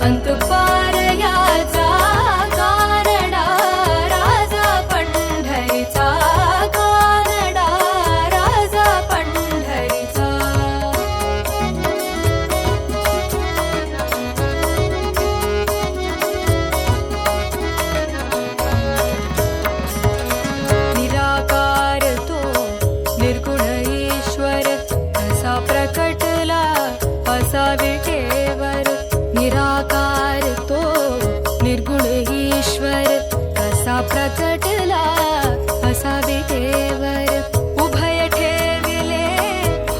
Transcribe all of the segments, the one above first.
अंतपारयाचा कानडा राजा पंढरीचा कानडा राजा पंढरीचा निराकार तो निर्गुण ईश्वर असा प्रकटला असा विटेवर निराकार तो निर्गुण ईश्वर असा प्रकटला असा विटेवर उभय ठेविले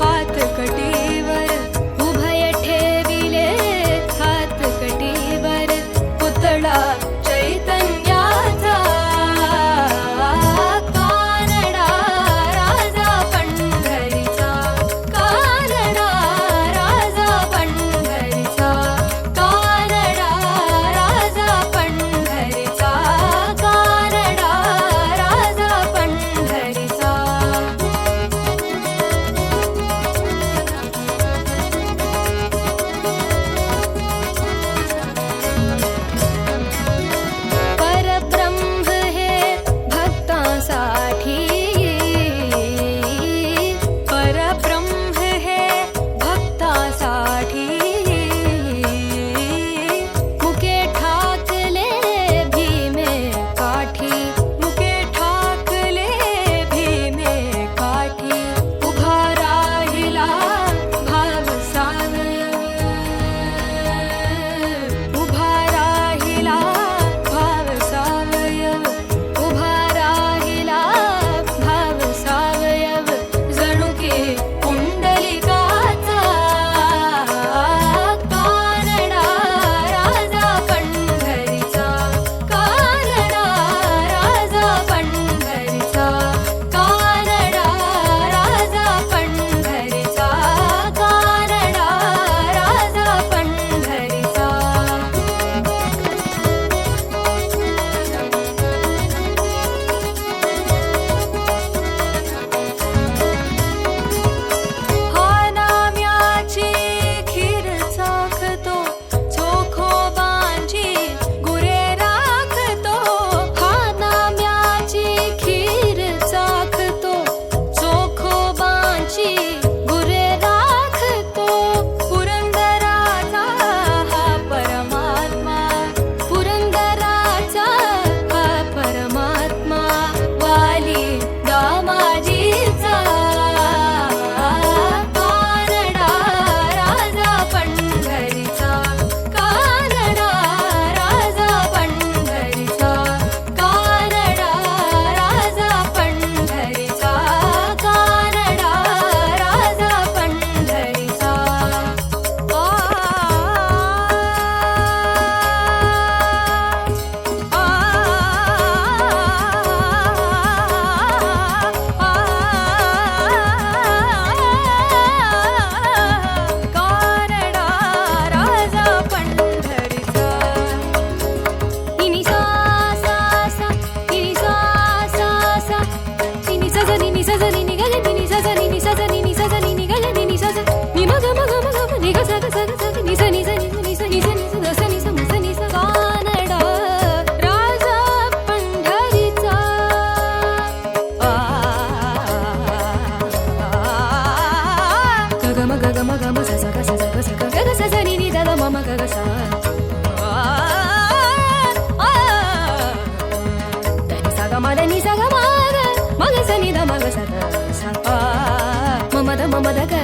हात कटीवर उभय ठेविले हात कटीवर पुतळा चैतन्याचा कानडा राजा पंढरीचा कानडा राजा पंढरीचा कानडा राजा पंढरीचा कानडा राजा पंढरीचा परब्रह्म हे भक्तांसाठी परब्रह्म हे भक्तांसाठी मुके ठाकले भीमे काठी मुके ठाकले भीमे काठी उभा राहिला भाव सावयव उभा राहिला भाव सावयव उभा राहिला भाव सावयव जणू की पुंडलिकाचा कानडा राजा पंढरीचा कानडा राजा पंढरीचा कानडा राजा पंढरीचा कानडा राजा पंढरीचा हा नाम्याची खीर चाखतो चोखोबांची गुरे राखतो हा नाम्याची खीर चाखतो चोखोबांची गुरे राखतो पुरंदराचा हा परमात्मा पुरंदराचा हा परमात्मा वाली दामाजीचा कानडा राजा पंढरीचा कानडा राजा पंढरीचा कानडा राजा पंढरीचा कानडा राजा पंढरीचा कानडा राजा पंढरीचा इनी सा सा सा इनी सा सा सा इनी सा सा नी सा सा नी गा गा नी सा सा नी सा सा नी सा सा नी गा गा नी सा सा नी म ग म ग म ग नी गा सा गा सा गा सा नी सा नी सा नी सा नी सा नी सा नी सा नी सा म सा नी सा कानडा राजा पंढरीचा ग म ग म ग म सा सा गा सा सा गा सा गा गा सा सा नी नी दा दा म म ग ग सा दा नी सा गा म दा नी सा गा म ग म ग सा नी दा म ग सा गा सा म म दा ग